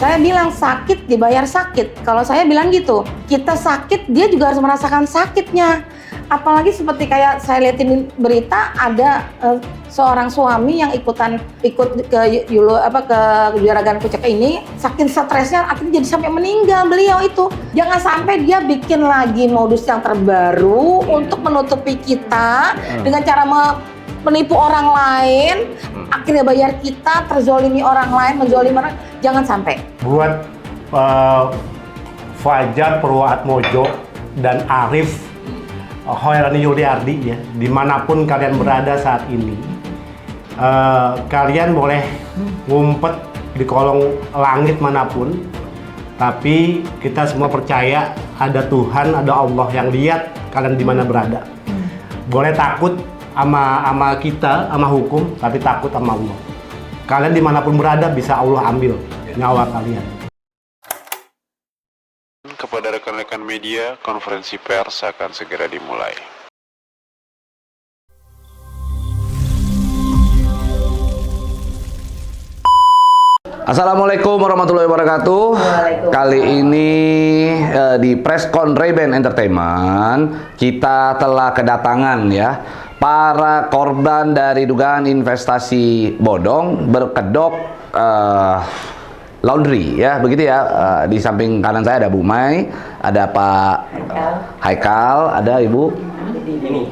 Saya bilang sakit dibayar sakit. Kalau saya bilang gitu, kita sakit dia juga harus merasakan sakitnya. Apalagi seperti kayak saya lihatin berita ada seorang suami yang ikut ke Juragan Kucek ini, saking stresnya akhirnya jadi sampai meninggal beliau itu. Jangan sampai dia bikin lagi modus yang terbaru untuk menutupi kita dengan cara menipu orang lain, akhirnya bayar kita, terzolimi orang lain, menzolimi orang. Jangan sampai. Buat Fajar Purwoatmojo dan Arif Hoyrani Yuliardi ya, dimanapun kalian berada saat ini, kalian boleh ngumpet di kolong langit manapun, tapi kita semua percaya ada Tuhan, ada Allah yang lihat kalian di mana berada. Boleh takut sama kita, sama hukum, tapi takut sama Allah. Kalian dimanapun berada bisa Allah ambil nyawa kalian. Kepada rekan-rekan media, konferensi pers akan segera dimulai. Assalamualaikum warahmatullahi wabarakatuh. Kali ini di Preskon Ray-Ban Entertainment kita telah kedatangan ya para korban dari dugaan investasi bodong berkedok laundry ya, begitu ya. Di samping kanan saya ada Bu Mai, ada Pak Haikal, ada Ibu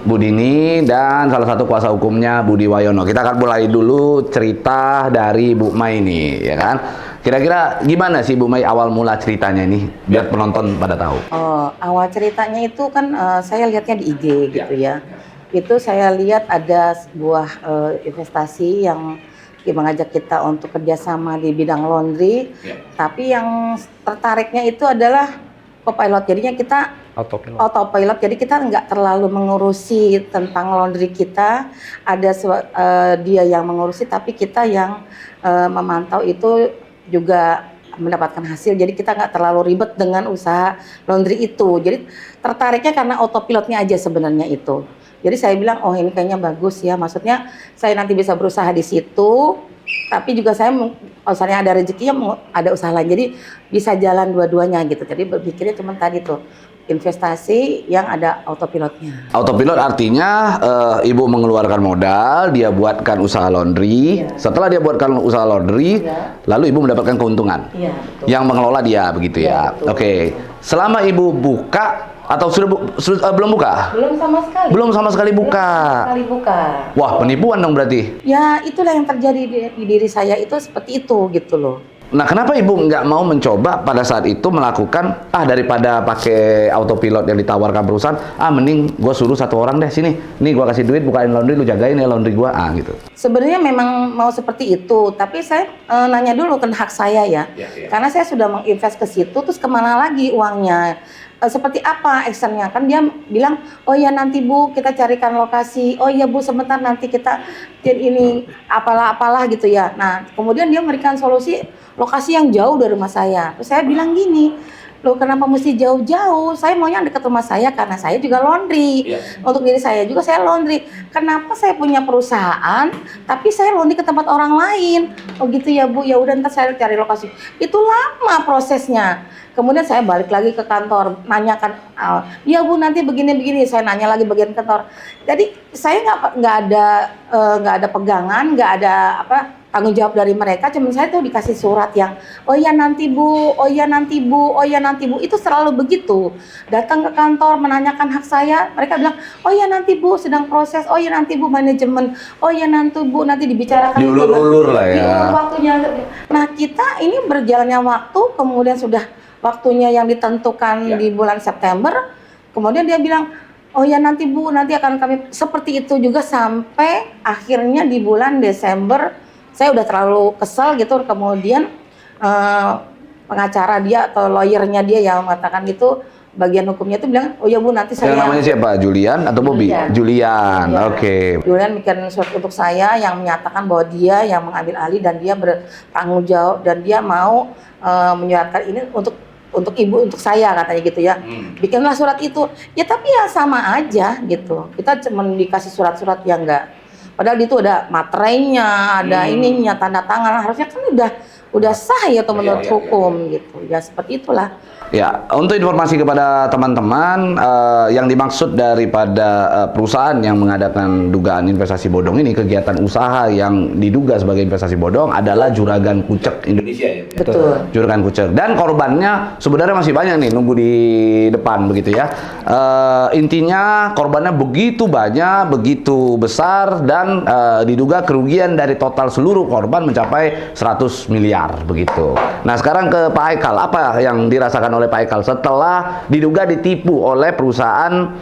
Bu Dini, dan salah satu kuasa hukumnya Budi Wayono. Kita akan mulai dulu cerita dari Bu Mai ini, ya kan? Kira-kira gimana sih Bu Mai awal mula ceritanya ini, biar penonton pada tahu? Oh, awal ceritanya itu kan saya lihatnya di IG gitu ya. Itu saya lihat ada sebuah investasi yang mengajak kita untuk kerjasama di bidang laundry, tapi yang tertariknya itu adalah co-pilot. Jadinya kita autopilot, jadi kita nggak terlalu mengurusi tentang laundry kita. Ada dia yang mengurusi, tapi kita yang memantau itu juga mendapatkan hasil. Jadi kita nggak terlalu ribet dengan usaha laundry itu. Jadi tertariknya karena autopilotnya aja sebenarnya itu. Jadi saya bilang, oh ini kayaknya bagus ya, maksudnya saya nanti bisa berusaha di situ, tapi juga saya, misalnya ada rezekinya, ada usaha lain, jadi bisa jalan dua-duanya gitu. Jadi berpikirnya cuma tadi tuh, investasi yang ada autopilotnya. Autopilot artinya Ibu mengeluarkan modal, dia buatkan usaha laundry. Setelah dia buatkan usaha laundry, lalu Ibu mendapatkan keuntungan. Yang mengelola dia, begitu ya. Oke. Selama Ibu buka atau belum buka? Belum sama sekali. Belum sama sekali buka. Wah, penipuan dong berarti. Ya, itulah yang terjadi di diri saya itu seperti itu gitu loh. Nah, kenapa Ibu nggak mau mencoba pada saat itu melakukan, daripada pakai autopilot yang ditawarkan perusahaan, mending gue suruh satu orang deh, sini, nih gue kasih duit, bukain laundry, lu jagain ya laundry gue, gitu. Sebenarnya memang mau seperti itu, tapi saya nanya dulu ke hak saya ya. Karena saya sudah menginvest ke situ, terus kemana lagi uangnya? Seperti apa actionnya? Kan dia bilang, oh ya nanti Bu kita carikan lokasi, oh iya Bu sebentar nanti kita ini apalah gitu ya. Nah kemudian dia memberikan solusi lokasi yang jauh dari rumah saya. Terus saya bilang gini, loh kenapa mesti jauh-jauh? Saya maunya dekat rumah saya karena saya juga laundry. Untuk diri saya juga saya laundry. Kenapa saya punya perusahaan tapi saya laundry ke tempat orang lain? Oh gitu ya Bu, ya udah ntar saya cari lokasi. Itu lama prosesnya. Kemudian saya balik lagi ke kantor, nanyakan, ya Bu nanti begini-begini. Saya nanya lagi bagian kantor. Jadi saya nggak ada pegangan, nggak ada tanggung jawab dari mereka, cuman saya tuh dikasih surat yang oh ya nanti Bu, oh ya nanti Bu, oh ya nanti Bu, itu selalu begitu. Datang ke kantor menanyakan hak saya, mereka bilang oh ya nanti Bu sedang proses, oh ya nanti Bu manajemen, oh ya nanti Bu nanti dibicarakan. Diulur-ulur lah ya. Diulur waktunya. Nah kita ini berjalannya waktu, kemudian sudah waktunya yang ditentukan di bulan September, kemudian dia bilang oh ya nanti Bu, nanti akan kami, seperti itu juga sampai akhirnya di bulan Desember. Saya udah terlalu kesel gitu, kemudian pengacara dia atau lawyernya dia yang mengatakan gitu, bagian hukumnya itu bilang, oh ya Bu nanti saya... Yang namanya siapa? Julian atau Bobby? Julian, oke. Julian bikin surat untuk saya yang menyatakan bahwa dia yang mengambil alih dan dia bertanggung jawab dan dia mau menyuratkan ini untuk ibu, untuk saya katanya gitu ya. Bikinlah surat itu. Ya tapi ya sama aja gitu. Kita cuma dikasih surat-surat yang enggak. Padahal itu ada materainya, ada ininya, tanda tangan. Harusnya kan udah sah ya atau menurut hukum gitu. Ya seperti itulah. Ya, untuk informasi kepada teman-teman, yang dimaksud daripada perusahaan yang mengadakan dugaan investasi bodong ini, kegiatan usaha yang diduga sebagai investasi bodong adalah Juragan Kucek Indonesia ya. Betul. Juragan Kucek. Dan korbannya sebenarnya masih banyak nih nunggu di depan begitu ya. Intinya korbannya begitu banyak, begitu besar, dan diduga kerugian dari total seluruh korban mencapai 100 miliar begitu. Nah, sekarang ke Pak Haikal, apa yang dirasakan oleh Pak Haikal setelah diduga ditipu oleh perusahaan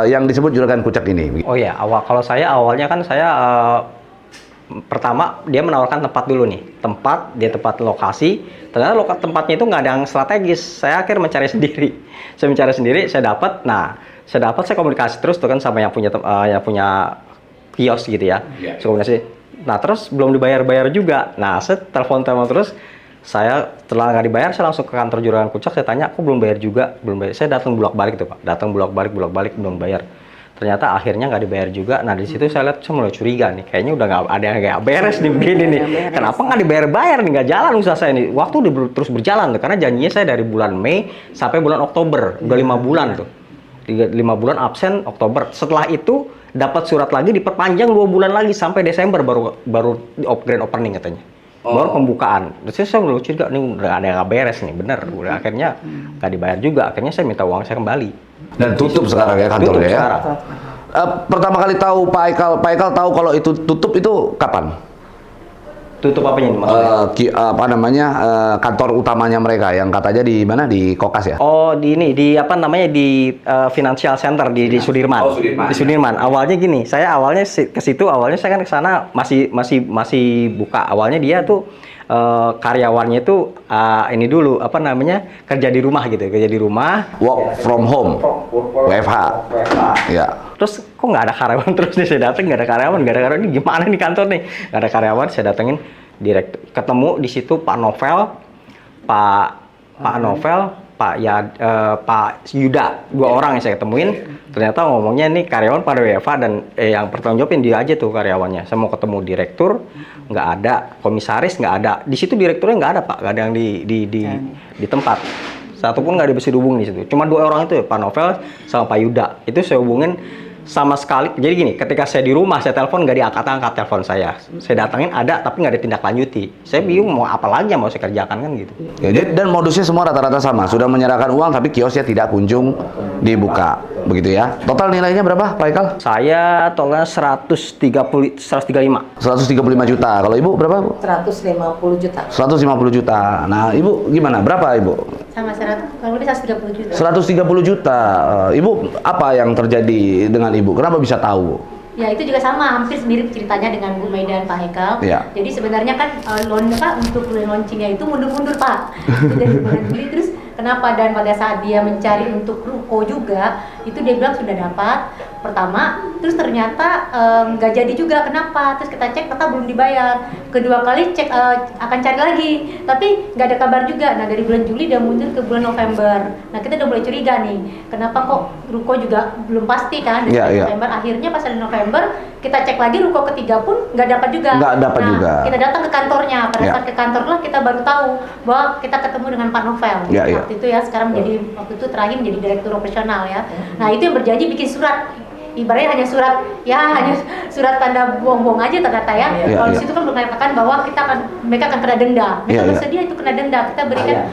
yang disebut Juragan Kucek ini? Oh ya, kalau saya awalnya kan saya pertama dia menawarkan tempat dulu nih, tempat lokasi. Ternyata tempatnya itu nggak ada yang strategis. Saya akhirnya mencari sendiri. Saya mencari sendiri, saya dapat. Nah, saya komunikasi terus tuh kan sama yang punya kios gitu ya. Saya komunikasi. Nah, terus belum dibayar juga. Nah, saya telepon terus. Saya setelah nggak dibayar, saya langsung ke kantor Juragan Kucek. Saya tanya, aku belum bayar juga, belum bayar. Saya datang bolak-balik tuh Pak, datang bolak-balik belum bayar. Ternyata akhirnya nggak dibayar juga. Nah di situ saya lihat, saya mulai curiga nih, kayaknya udah nggak ada yang nggak beres nih begini nih. Kenapa nggak dibayar nih, nggak jalan usaha saya nih? Waktu terus berjalan tuh, karena janjinya saya dari bulan Mei sampai bulan Oktober, udah 5 bulan tuh, 5 bulan absen Oktober. Setelah itu dapat surat lagi diperpanjang 2 bulan lagi sampai Desember baru grand opening katanya. Baru pembukaan. Terus saya udah curiga nih udah ada yang nggak beres nih, bener. Udah akhirnya nggak dibayar juga. Akhirnya saya minta uang saya kembali. Dan tutup sekarang ya kantornya ya. Pertama kali tahu Pak Haikal tahu kalau itu tutup itu kapan? Tutup apanya ini maksudnya? Kantor utamanya mereka yang katanya di mana, di Kokas ya? Oh, di Financial Center di Sudirman. Oh, Sudirman. Di Sudirman. Awalnya gini, saya awalnya ke situ, saya kan ke sana masih buka. Awalnya dia tuh karyawannya itu ini dulu kerja di rumah gitu, kerja di rumah. Work from home. WFH. Ya. Terus kok nggak ada karyawan, terus nih saya datang nggak ada karyawan, ini gimana nih kantor nih, nggak ada karyawan. Saya datengin direktur, ketemu di situ Pak Novel, Pak Yuda, 2 orang yang saya ketemuin. Ternyata ngomongnya nih karyawan pada WFH dan yang bertanggung jawabin dia aja tuh karyawannya. Saya mau ketemu direktur, nggak ada, komisaris nggak ada, di situ direkturnya nggak ada Pak, nggak ada yang di tempat. Satu pun nggak bisa dihubungin di situ. Cuma 2 orang itu, Pak Novel sama Pak Yuda. Itu saya hubungin sama sekali. Jadi gini, ketika saya di rumah, saya telepon nggak diangkat telepon saya. Saya datangin ada, tapi nggak ditindaklanjuti. Saya bingung mau apa lagi yang mau saya kerjakan kan gitu. Ya, dan modusnya semua rata-rata sama. Sudah menyerahkan uang, tapi kiosnya tidak kunjung dibuka, begitu ya. Total nilainya berapa, Pak Haikal? Saya totalnya 135. 135 juta. Kalau Ibu berapa, Bu? 150 juta. 150 juta. Nah, Ibu gimana? Berapa, Ibu? Sama 100, kalau lebih 130 juta. 130 juta. Ibu, apa yang terjadi dengan Ibu? Kenapa bisa tahu? Ya itu juga sama, hampir mirip ceritanya dengan Bu Mei dan Pak Haikal. Ya. Jadi sebenarnya kan untuk launchingnya itu mundur-mundur Pak. Itu dari bulan Juli, terus kenapa, dan pada saat dia mencari untuk ruko juga, itu dia bilang sudah dapat pertama, terus ternyata nggak jadi juga. Kenapa? Terus kita cek ternyata belum dibayar. Kedua kali cek akan cari lagi, tapi nggak ada kabar juga. Nah dari bulan Juli dia mundur ke bulan November. Nah kita udah mulai curiga nih, kenapa kok ruko juga belum pasti kan di November. Akhirnya pas di November kita cek lagi ruko ketiga pun nggak dapat juga. Nggak dapat juga. Kita datang ke kantornya. Pada saat ke kantor lah kita baru tahu bahwa kita ketemu dengan Pak Novel. Waktu itu ya, sekarang menjadi waktu itu terakhir menjadi direktur operasional ya. Nah itu yang berjanji bikin surat. Ibaratnya hanya surat tanda bohong-bohong aja ternyata ya. Kalau di situ kan mengatakan bahwa mereka akan kena denda. Mereka bersedia itu kena denda. Kita berikan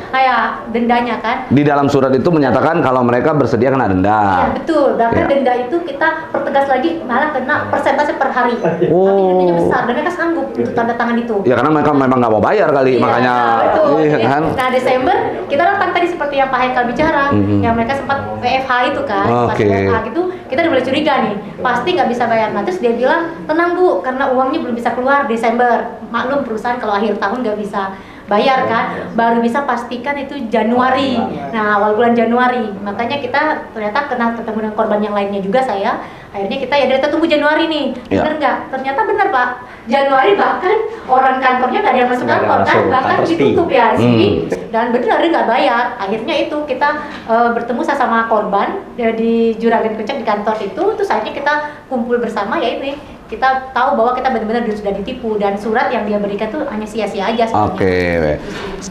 dendanya kan. Di dalam surat itu menyatakan kalau mereka bersedia kena denda. Ya betul. Bahkan denda itu kita pertegas lagi, malah kena persentase per hari. Tapi dendanya besar dan mereka sanggup untuk tanda tangan itu. Ya karena mereka memang nggak mau bayar kali, makanya. Betul. Kan? Nah Desember kita datang tadi seperti yang Pak Haikal bicara, yang mereka sempat WFH itu kan. Pas WFH gitu kita udah mulai curiga nih, pasti nggak bisa bayar. Nah terus dia bilang, tenang Bu, karena uangnya belum bisa keluar Desember. Maklum perusahaan kalau akhir tahun nggak bisa bayar kan, baru bisa pastikan itu Januari. Nah awal bulan Januari, makanya kita ternyata ketemu dengan korban yang lainnya juga saya. Akhirnya kita tunggu Januari nih, bener nggak? Ternyata bener Pak, Januari bahkan orang kantornya nggak ada yang masuk kantor kan, bahkan ditutup ya di sini. Dan bener nggak bayar. Akhirnya itu kita bertemu sama korban di Juragan Kucek di kantor itu, terus akhirnya kita kumpul bersama ya ini kita tahu bahwa kita benar-benar sudah ditipu dan surat yang dia berikan tuh hanya sia-sia aja sebenarnya. Oke.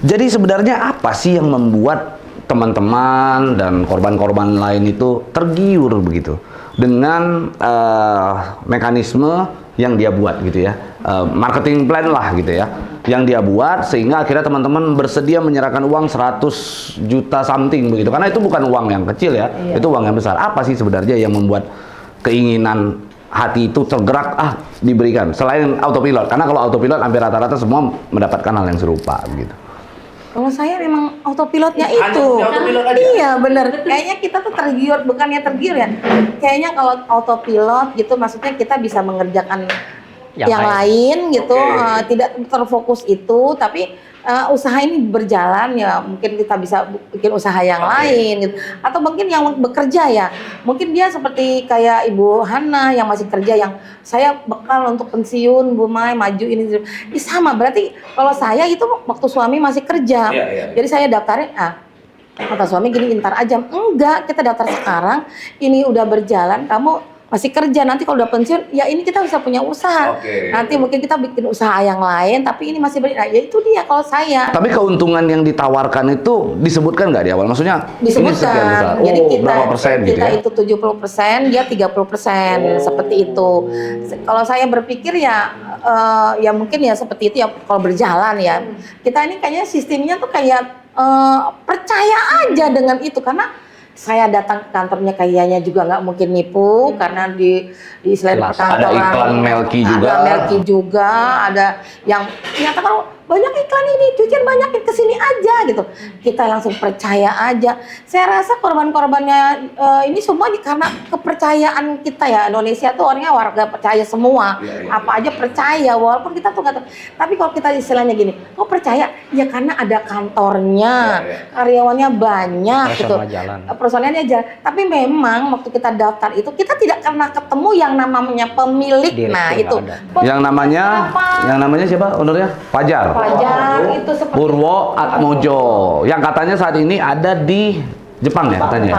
Jadi sebenarnya apa sih yang membuat teman-teman dan korban-korban lain itu tergiur begitu dengan mekanisme yang dia buat gitu ya, marketing plan lah gitu ya, yang dia buat sehingga akhirnya teman-teman bersedia menyerahkan uang 100 juta something begitu, karena itu bukan uang yang kecil ya, itu uang yang besar. Apa sih sebenarnya yang membuat keinginan hati itu tergerak diberikan selain autopilot? Karena kalau autopilot hampir rata-rata semua mendapatkan hal yang serupa begitu. Kalau saya memang autopilotnya itu. Iya bener. Kayaknya kita tuh tergiur, bukannya tergiur ya. Kayaknya kalau autopilot gitu, maksudnya kita bisa mengerjakan yang lain gitu, tidak terfokus itu, tapi usaha ini berjalan ya, mungkin kita bisa bikin usaha yang lain gitu. Atau mungkin yang bekerja ya, mungkin dia seperti kayak Ibu Hana yang masih kerja, yang saya bekal untuk pensiun Bu Mai, maju ini sama. Berarti kalau saya itu waktu suami masih kerja, jadi saya daftarin kata suami gini, ntar aja. Enggak, kita daftar sekarang, ini udah berjalan, kamu masih kerja, nanti kalau udah pensiun, ya ini kita bisa punya usaha. Nanti mungkin kita bikin usaha yang lain, tapi ini masih ya itu dia kalau saya. Tapi keuntungan yang ditawarkan itu disebutkan nggak di awal? Maksudnya disebutkan. Jadi berapa persen gitu kita ya? Itu 70%, dia 30%, seperti itu. Kalau saya berpikir ya, ya mungkin ya seperti itu ya kalau berjalan ya. Kita ini kayaknya sistemnya tuh kayak percaya aja dengan itu, karena saya datang ke kantornya kayaknya juga nggak mungkin nipu, karena di selain perkantoran ada iklan Melki juga, ada Melki juga, ada yang nyatakan banyak iklan ini, cucian banyakin kesini aja gitu. Kita langsung percaya aja. Saya rasa korban-korbannya ini semua karena kepercayaan kita ya. Indonesia tuh orangnya warga percaya semua, apa aja percaya walaupun kita tuh nggak tahu. Tapi kalau kita istilahnya gini, kok percaya? Ya karena ada kantornya, karyawannya banyak gitu. Perusahaannya jalan. Tapi memang waktu kita daftar itu kita tidak pernah ketemu yang namanya pemilik. Nah itu. Yang namanya siapa? Ownernya? Fajar. Itu seperti Purwo Atmojo, yang katanya saat ini ada di Jepang ya katanya.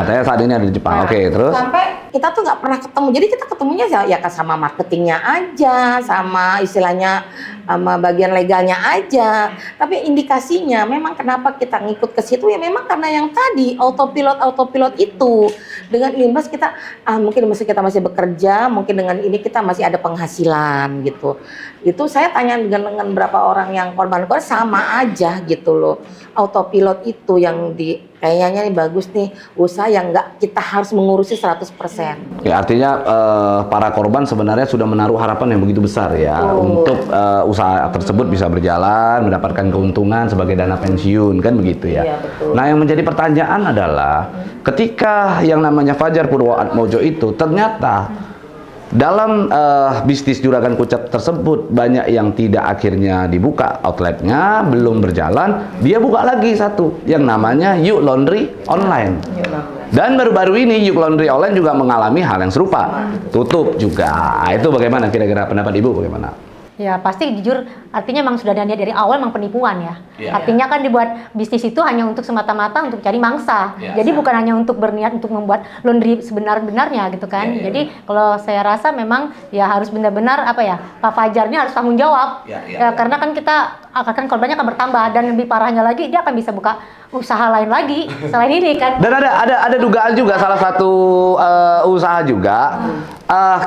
Katanya saat ini ada di Jepang. Oke, terus sampai kita tuh nggak pernah ketemu. Jadi kita ketemunya ya sama marketingnya aja, sama istilahnya sama bagian legalnya aja. Tapi indikasinya memang kenapa kita ngikut ke situ ya memang karena yang tadi autopilot itu. Dengan imbas kita mungkin kita masih bekerja, mungkin dengan ini kita masih ada penghasilan gitu. Itu saya tanya dengan berapa orang yang korban sama aja gitu loh. Autopilot itu yang kayaknya nih bagus nih, usaha yang nggak kita harus mengurusi 100%. Ya artinya para korban sebenarnya sudah menaruh harapan yang begitu besar ya untuk usaha tersebut bisa berjalan, mendapatkan keuntungan sebagai dana pensiun kan begitu ya. Iya, betul. Nah yang menjadi pertanyaan adalah ketika yang namanya Fajar Purwo Atmojo itu ternyata dalam bisnis juragan kucap tersebut banyak yang tidak akhirnya dibuka outletnya, belum berjalan, dia buka lagi satu yang namanya Yuk Laundry Online. Dan baru-baru ini Yuk Laundry Online juga mengalami hal yang serupa, tutup juga. Itu bagaimana kira-kira pendapat Ibu bagaimana? Ya pasti jujur, artinya memang sudah dari awal memang penipuan ya. Artinya kan dibuat bisnis itu hanya untuk semata-mata untuk cari mangsa. Jadi bukan hanya untuk berniat untuk membuat laundry sebenar-benarnya gitu kan. Jadi kalau saya rasa memang ya harus benar-benar Pak Fajar ini harus tanggung jawab. Karena kan kita akan korbannya akan bertambah dan lebih parahnya lagi dia akan bisa buka usaha lain lagi selain ini kan. Dan ada dugaan juga salah satu usaha juga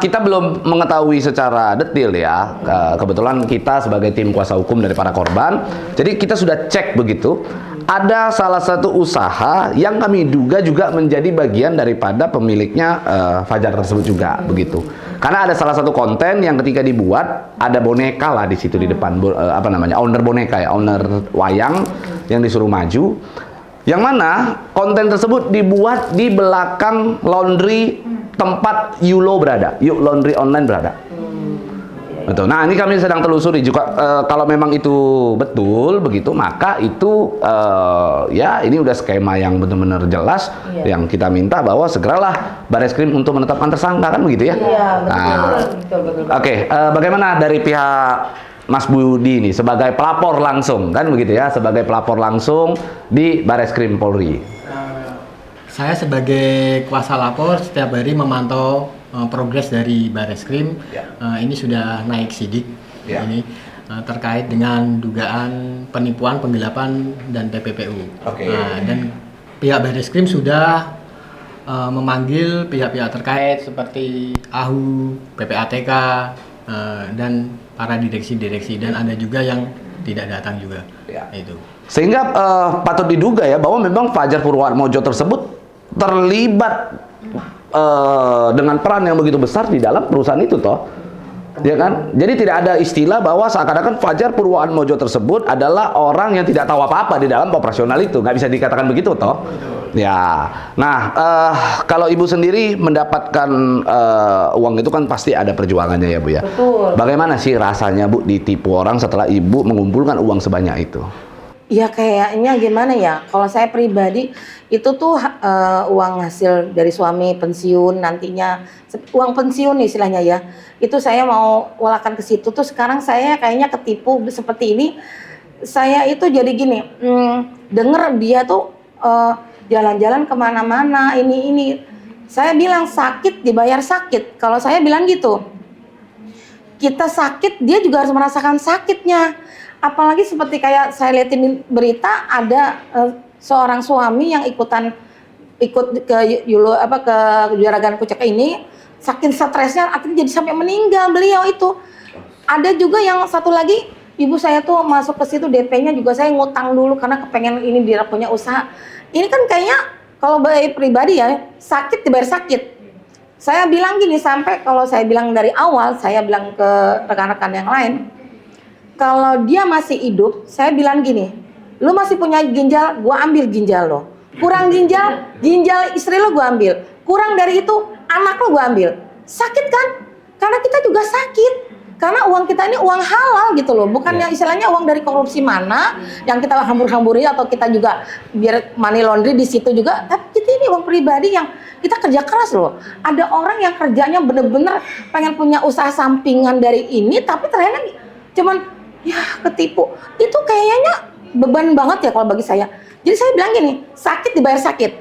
kita belum mengetahui secara detail ya. Kebetulan kita sebagai tim kuasa hukum dari para korban, jadi kita sudah cek begitu. Ada salah satu usaha yang kami duga juga menjadi bagian daripada pemiliknya Fajar tersebut juga begitu. Karena ada salah satu konten yang ketika dibuat ada boneka lah di situ di depan, owner boneka ya, owner wayang yang disuruh maju. Yang mana konten tersebut dibuat di belakang laundry tempat Yulo berada, Yuk Laundry Online berada. Betul. Nah ini kami sedang telusuri juga kalau memang itu betul begitu, maka itu ya ini udah skema yang benar-benar jelas yang kita minta bahwa segeralah Bareskrim untuk menetapkan tersangka kan begitu ya. Iya betul. Oke, bagaimana dari pihak Mas Budi ini sebagai pelapor langsung kan begitu ya, sebagai pelapor langsung di Bareskrim Polri? Saya sebagai kuasa lapor setiap hari memantau progres dari Bareskrim ini sudah naik sidik ini terkait dengan dugaan penipuan, penggelapan dan TPPU. Dan pihak Bareskrim sudah memanggil pihak-pihak terkait seperti AHU, PPATK dan para direksi-direksi, dan ada juga yang tidak datang juga. Itu. Sehingga patut diduga ya bahwa memang Fajar Purwoatmojo tersebut terlibat dengan peran yang begitu besar di dalam perusahaan itu toh, ya kan? Jadi tidak ada istilah bahwa seakan-akan Fajar Purwoatmojo tersebut adalah orang yang tidak tahu apa-apa di dalam operasional itu, nggak bisa dikatakan begitu toh. Ya, nah kalau ibu sendiri mendapatkan uang itu kan pasti ada perjuangannya ya bu ya. Betul. Bagaimana sih rasanya bu ditipu orang setelah ibu mengumpulkan uang sebanyak itu? Ya kayaknya gimana ya, kalau saya pribadi itu tuh uang hasil dari suami pensiun nantinya, uang pensiun istilahnya ya, itu saya mau walakan ke situ tuh sekarang saya kayaknya ketipu seperti ini. Saya itu jadi gini, denger dia tuh jalan-jalan kemana-mana ini. Saya bilang sakit dibayar sakit, kalau saya bilang gitu. Kita sakit, dia juga harus merasakan sakitnya. Apalagi seperti kayak saya lihatin berita ada seorang suami yang ikut ke Juragan Kucek ini, saking stresnya akhirnya jadi sampai meninggal beliau itu. Ada juga yang satu lagi, ibu saya tuh masuk ke situ DP-nya juga saya ngutang dulu karena kepengen ini dia punya usaha. Ini kan kayaknya kalau baik pribadi ya, sakit dibayar sakit. Saya bilang gini, sampai kalau saya bilang dari awal, saya bilang ke rekan-rekan yang lain, kalau dia masih hidup, saya bilang gini, lu masih punya ginjal, gua ambil ginjal lo. Kurang ginjal istri lo gua ambil. Kurang dari itu, anak lo gua ambil. Sakit kan? Karena kita juga sakit. Karena uang kita ini uang halal gitu loh, bukan yang istilahnya uang dari korupsi mana yang kita hambur-hamburi atau kita juga biar money laundry di situ juga. Tapi kita ini uang pribadi yang kita kerja keras loh. Ada orang yang kerjanya bener-bener pengen punya usaha sampingan dari ini, tapi ternyata cuman ya ketipu. Itu kayaknya beban banget ya kalau bagi saya. Jadi saya bilang gini, sakit dibayar sakit.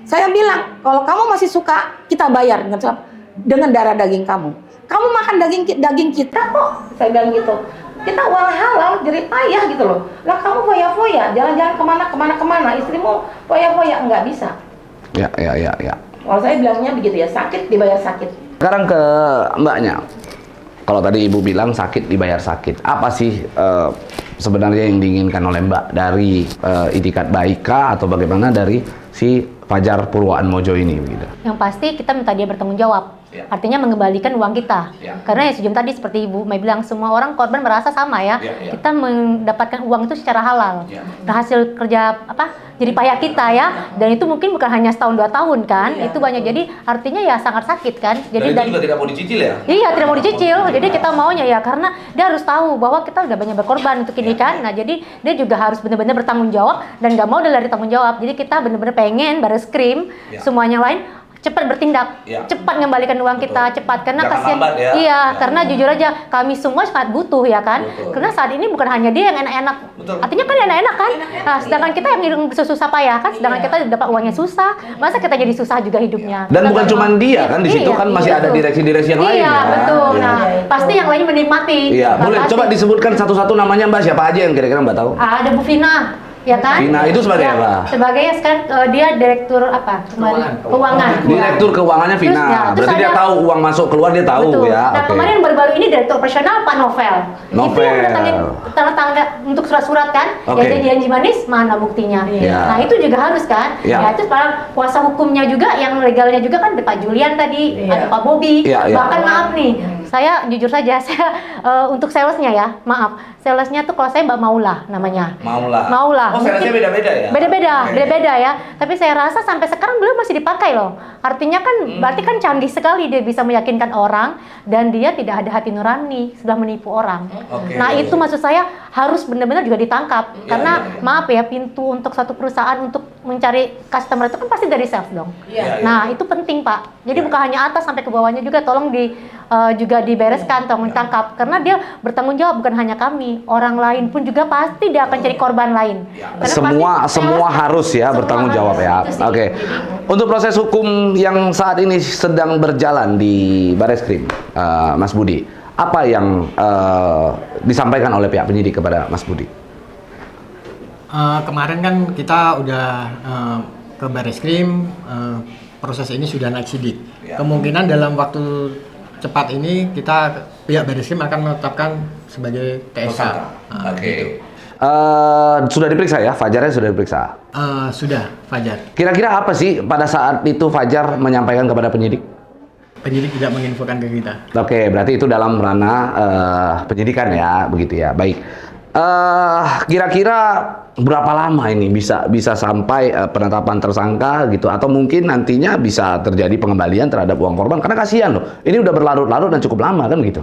Saya bilang kalau kamu masih suka, kita bayar dengan darah daging kamu. Kamu makan daging kita kok, saya bilang gitu. Kita uang halal, jerih payah gitu loh. Lah kamu foya-foya, jalan-jalan kemana, istrimu foya-foya, nggak bisa. Ya. Kalau saya bilangnya begitu ya, sakit dibayar sakit. Sekarang ke mbaknya. Kalau tadi ibu bilang sakit dibayar sakit, apa sih sebenarnya yang diinginkan oleh mbak dari Itikat Baika atau bagaimana dari si Fajar Purwoatmojo ini begitu? Yang pasti kita minta dia bertanggung jawab. Artinya mengembalikan uang kita. Karena ya sejum tadi seperti Ibu Mai bilang, semua orang korban merasa sama ya. Kita mendapatkan uang itu secara halal. Nah, hasil kerja jadi payah kita ya. Dan itu mungkin bukan hanya setahun 2 tahun kan. Itu banyak, jadi artinya ya sangat sakit kan. Jadi dan itu juga tidak mau dicicil ya? Iya, tidak mau dicicil. Jadi kita maunya ya karena dia harus tahu bahwa kita udah banyak berkorban untuk ini kan. Nah, jadi dia juga harus benar-benar bertanggung jawab dan nggak mau dia lari tanggung jawab. Jadi kita benar-benar pengen Bareskrim semuanya lain cepat bertindak, cepat mengembalikan uang kita, cepat, karena kasihan. Karena jujur aja kami semua sangat butuh ya kan. Karena saat ini bukan hanya dia yang enak-enak, artinya kan enak-enak kan. Nah, sedangkan kita yang susah payah kan, sedangkan kita dapat uangnya susah, masa kita jadi susah juga hidupnya. Dan bukan cuma dia kan, di situ kan masih ada direksi-direksi yang lain. Iya, betul. Nah, pasti yang lain menikmati. Iya, boleh coba disebutkan satu-satu namanya Mbak, siapa aja yang kira-kira Mbak tahu? Ada Bu Vina. Ya kan? Vina itu sebagai apa? Sebagai sekarang dia direktur apa? Keuangan. Direktur keuangannya Vina. Berarti dia tahu uang masuk keluar, dia tahu. Betul. Ya. Nah, kemarin baru-baru ini direktur operasional Pak Novel. Itu yang tanda tanda untuk surat-surat kan? Janji manis mana buktinya? Nah, itu juga harus kan? Ya, itu sekarang kuasa hukumnya juga, yang legalnya juga kan Pak Julian tadi, ada Pak Bobi. Bahkan maaf nih, saya jujur saja, saya untuk salesnya ya, maaf. Salesnya tuh kalau saya Mbak Maula namanya. Maula. Oh, salesnya beda-beda ya? Beda-beda ya. Tapi saya rasa sampai sekarang beliau masih dipakai loh. Artinya kan berarti kan canggih sekali, dia bisa meyakinkan orang dan dia tidak ada hati nurani, sudah menipu orang. Nah, itu maksud saya harus benar-benar juga ditangkap. Karena maaf ya, pintu untuk satu perusahaan untuk mencari customer itu kan pasti dari sales dong. Nah, itu penting, Pak. Jadi bukan hanya atas sampai ke bawahnya juga tolong juga dibereskan, tolong ditangkap, karena dia bertanggung jawab, bukan hanya kami, orang lain pun juga pasti dia akan cari korban lain. Karena Semua harus ya semua bertanggung harus, jawab ya. itu sih. Oke. Untuk proses hukum yang saat ini sedang berjalan di Bareskrim, Mas Budi, apa yang disampaikan oleh pihak penyidik kepada Mas Budi? Kemarin kan kita udah ke Bareskrim, proses ini sudah naik sidik. Kemungkinan dalam waktu cepat ini pihak Bareskrim akan menetapkan sebagai TSK. Gitu. Sudah diperiksa ya, Fajarnya sudah diperiksa. Sudah, Fajar. Kira-kira apa sih pada saat itu Fajar menyampaikan kepada penyidik? Penyidik tidak menginfokan ke kita. Oke, berarti itu dalam ranah penyidikan ya, begitu ya. Baik. Kira-kira berapa lama ini bisa sampai penetapan tersangka gitu, atau mungkin nantinya bisa terjadi pengembalian terhadap uang korban? Karena kasihan loh, ini udah berlarut-larut dan cukup lama kan gitu.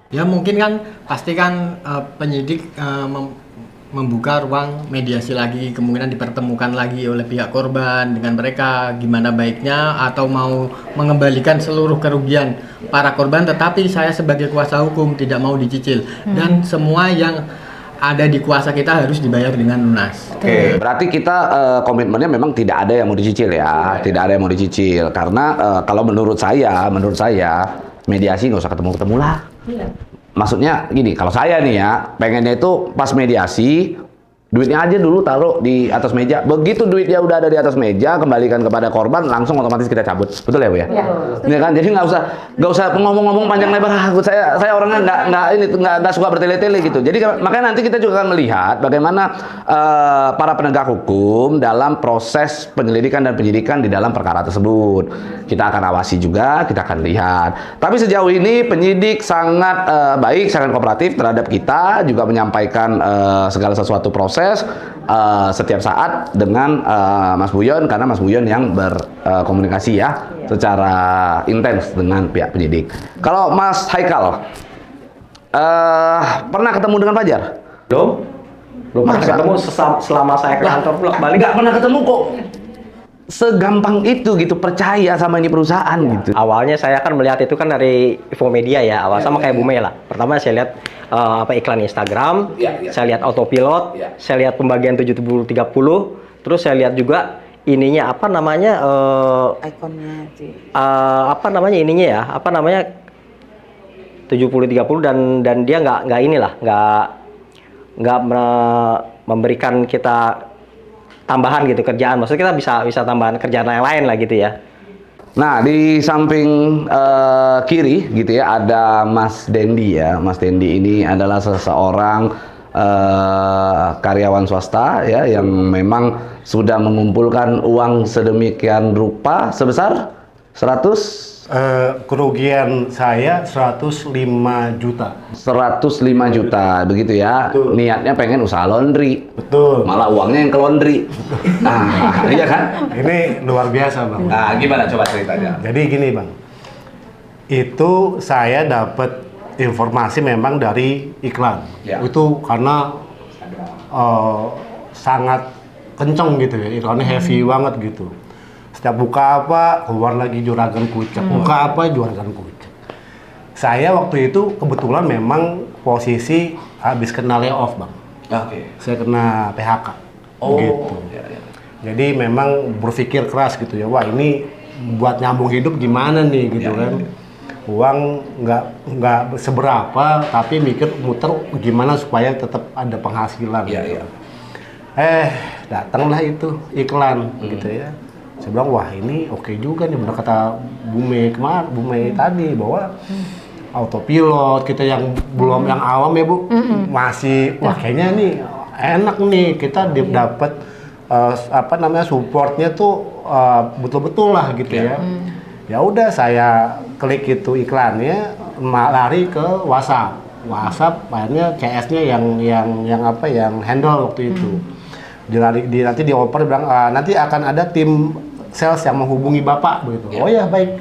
Ya mungkin kan pasti kan penyidik membuka ruang mediasi lagi, kemungkinan dipertemukan lagi oleh pihak korban dengan mereka gimana baiknya, atau mau mengembalikan seluruh kerugian para korban, tetapi saya sebagai kuasa hukum tidak mau dicicil dan semua yang ada di kuasa kita harus dibayar dengan lunas. Oke, berarti kita komitmennya memang tidak ada yang mau dicicil ya, tidak ada yang mau dicicil karena kalau menurut saya mediasi nggak usah ketemu lah. Maksudnya gini, kalau saya nih ya, pengennya itu pas mediasi, duitnya aja dulu taruh di atas meja. Begitu duitnya udah ada di atas meja, kembalikan kepada korban, langsung otomatis kita cabut. Betul ya Bu ya? Iya kan? Jadi nggak usah ngomong-ngomong panjang lebar. Saya orangnya nggak suka bertele-tele gitu. Jadi makanya nanti kita juga akan melihat bagaimana para penegak hukum dalam proses penyelidikan dan penyidikan di dalam perkara tersebut. Kita akan awasi juga, kita akan lihat. Tapi sejauh ini penyidik sangat baik, sangat kooperatif terhadap kita, juga menyampaikan segala sesuatu proses setiap saat dengan Mas Buyon, karena Mas Buyon yang berkomunikasi ya secara intens dengan pihak penyidik. Kalau Mas Haikal pernah ketemu dengan Fajar? Belum pernah ketemu selama saya ke kantor bolak-balik. Nggak pernah ketemu kok. Segampang itu gitu, percaya sama ini perusahaan gitu. Awalnya saya kan melihat itu kan dari Infomedia ya, awal sama kayak Bu Mei lah. Pertama saya lihat iklan Instagram, saya lihat autopilot, saya lihat pembagian 70-30, terus saya lihat juga ininya apa namanya Ikonnya sih. apa namanya ininya ya, apa namanya 70-30 dan dia nggak inilah, nggak memberikan kita tambahan gitu kerjaan, maksudnya kita bisa tambahan kerjaan yang lain lah gitu ya. Nah, di samping kiri gitu ya ada Mas Dendi ya. Mas Dendi ini adalah seseorang karyawan swasta ya yang memang sudah mengumpulkan uang sedemikian rupa sebesar 100 kerugian saya 105 juta. 105 juta begitu ya. Betul. Niatnya pengen usaha laundry. Betul. Malah uangnya yang ke laundry. Nah, iya kan? Ini luar biasa, Bang. Nah, gimana coba ceritanya? Jadi gini, Bang. Itu saya dapat informasi memang dari iklan. Ya. Itu karena sangat kenceng gitu ya. Iklannya heavy banget gitu. Setiap buka apa, keluar lagi juragan kucek. Buka apa, juragan kucek. Saya waktu itu kebetulan memang posisi habis kena layoff, Bang. Oke. Saya kena PHK. Gitu. Ya, ya. Jadi memang berpikir keras gitu ya. Wah, ini buat nyambung hidup gimana nih gitu kan. Uang nggak seberapa, tapi mikir muter gimana supaya tetap ada penghasilan. Iya, gitu. Datanglah itu iklan gitu ya. Saya bilang, wah ini oke juga nih, benar kata Bu Mei tadi bahwa autopilot kita yang belum yang awam ya Bu, masih wah kayaknya nih enak nih kita dapat supportnya tuh betul-betul lah gitu ya. Ya udah saya klik itu iklannya, lari ke WhatsApp akhirnya CS-nya yang handle waktu itu. Nanti dioper bilang nanti akan ada tim sales yang menghubungi Bapak begitu. Oh ya baik.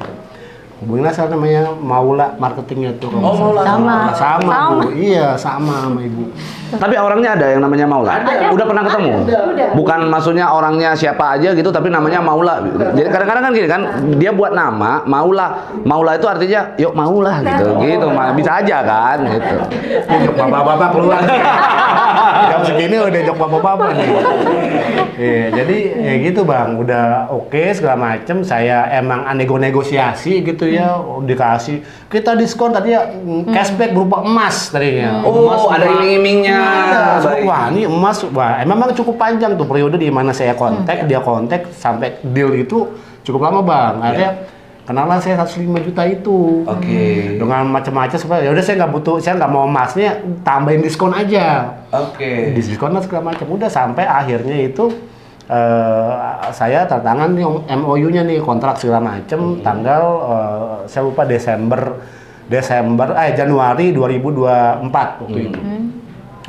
hubungilah saya namanya Maula marketingnya tuh. Oh, Maula. Sama. Bu. Iya, sama ibu. Tapi orangnya ada yang namanya Maula. Udah pernah ketemu? Udah. Bukan maksudnya orangnya siapa aja gitu, tapi namanya Maula. Jadi kadang-kadang kan gini kan, dia buat nama Maula. Maula itu artinya yuk Maula gitu. Gitu, bisa aja kan gitu. Jok bapak-bapak keluar. Jam segini udah jok bapak-bapak nih. Iya, jadi ya gitu Bang, udah oke segala macem. Saya emang negosiasi gitu ya, dikasih kita diskon tadi ya, cashback berupa emas tadinya. Emas, ada iming-imingnya. Wah, ini emas, wah, memang cukup panjang tuh periode di mana saya kontak, dia kontak sampai deal itu cukup lama Bang. Akhirnya kenalan saya 105 juta itu. Oke. Dengan macam-macam supaya ya udah saya nggak butuh, saya nggak mau emasnya, tambahin diskon aja. Oke. Diskon lah segala macam. Udah sampai akhirnya itu saya tantangan nih MOU-nya nih, kontrak segala macam tanggal saya lupa Januari 2024 waktu itu.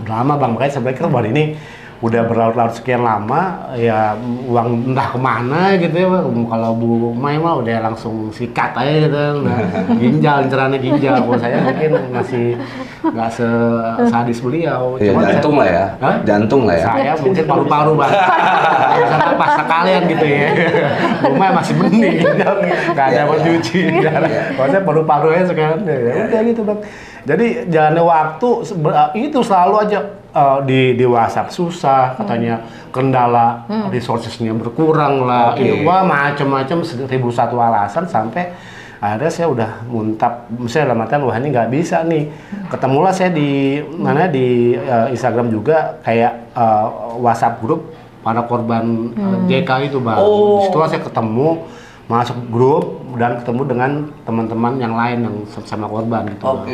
Udah lama Bang, makanya saya pikir bahwa ini udah berlarut-larut sekian lama, ya uang entah kemana gitu ya. Kalau Bu Mai mah udah langsung sikat aja gitu, udah ginjal, incerannya ginjal. Kalau saya mungkin masih nggak sadis beliau. Ya, jantung lah ya. Hah? Jantung lah ya. Saya mungkin paru-paru Bang. Sampai pas sekalian gitu ya. Bu Mai masih bening, nggak ada buat cuci. Kalau saya paru-paru aja sekarang. Ya udah gitu Bang. Jadi jalannya waktu itu selalu aja di WhatsApp susah, katanya kendala resourcesnya berkurang lah, wah macam-macam 1001 alasan sampai akhirnya saya udah muntap, misalnya dalam artian wah ini nggak bisa nih. Ketemulah saya di mana di Instagram juga kayak WhatsApp grup para korban JK itu Bang. Setelah saya ketemu, masuk grup dan ketemu dengan teman-teman yang lain yang sama korban gitu.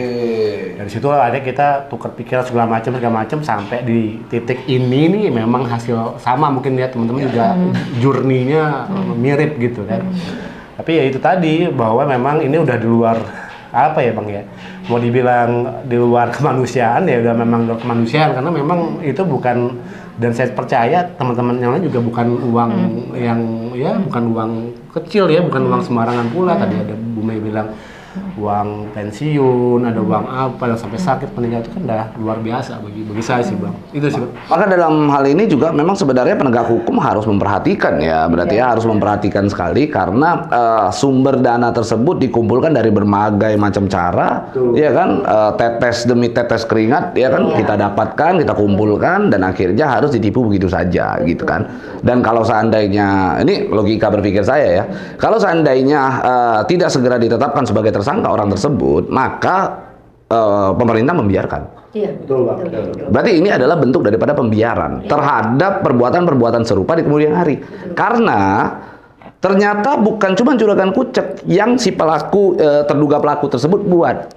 Dari situ ada kita tukar pikiran segala macam sampai di titik ini nih memang hasil sama, mungkin ya teman-teman juga journey-nya mirip gitu kan. Tapi ya itu tadi bahwa memang ini udah di luar apa ya Bang ya, mau dibilang di luar kemanusiaan ya udah memang luar kemanusiaan, karena memang itu bukan, dan saya percaya teman-teman yang lain juga bukan uang yang ya bukan uang kecil ya, bukan uang sembarangan pula. Tadi ada Bu Mei bilang uang pensiun, ada uang apa yang sampai sakit meninggal, itu kan udah luar biasa bagi saya sih Bang. Itu sih Bang. Maka dalam hal ini juga memang sebenarnya penegak hukum harus memperhatikan ya, berarti ya harus memperhatikan sekali, karena sumber dana tersebut dikumpulkan dari berbagai macam cara. Ya kan, tetes demi tetes keringat ya kan kita dapatkan, kita kumpulkan, dan akhirnya harus ditipu begitu saja gitu kan. Dan kalau seandainya, ini logika berpikir saya ya, kalau seandainya tidak segera ditetapkan sebagai tersangka orang tersebut, maka pemerintah membiarkan. Iya, Betul Bang. Berarti ini adalah bentuk daripada pembiaran terhadap perbuatan-perbuatan serupa di kemudian hari. Karena ternyata bukan cuma juragan kucek yang si pelaku, terduga pelaku tersebut buat.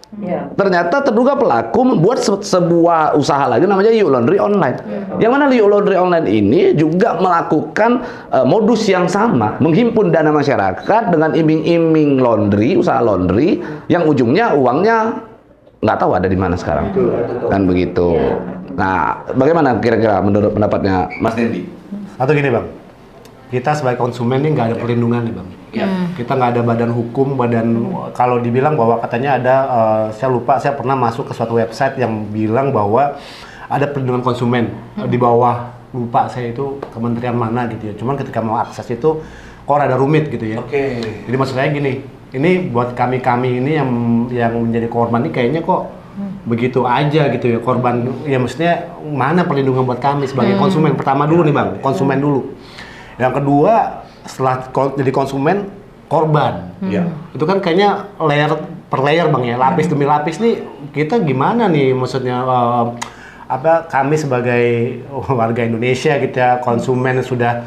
Ternyata terduga pelaku membuat sebuah usaha lagi namanya Yuk Laundry Online. Yang mana Yuk Laundry Online ini juga melakukan modus yang sama, menghimpun dana masyarakat dengan iming-iming laundry, usaha laundry, yang ujungnya uangnya nggak tahu ada di mana sekarang. Kan begitu. Nah, bagaimana kira-kira menurut pendapatnya Mas Dendi? Atau gini Bang, kita sebagai konsumen ini nggak ada perlindungan nih Bang. Kita nggak ada badan hukum, kalau dibilang bahwa katanya ada, saya lupa, saya pernah masuk ke suatu website yang bilang bahwa ada perlindungan konsumen di bawah, lupa saya itu kementerian mana gitu ya. Cuman ketika mau akses itu kok ada rumit gitu ya. Jadi maksud saya gini, ini buat kami ini yang menjadi korban ini kayaknya kok begitu aja gitu ya, korban ya, maksudnya mana perlindungan buat kami sebagai konsumen. Pertama dulu nih Bang, konsumen dulu. Yang kedua, setelah jadi konsumen, korban. Itu kan kayaknya layer per layer Bang ya, lapis demi lapis nih. Kita gimana nih, maksudnya kami sebagai warga Indonesia gitu ya, konsumen sudah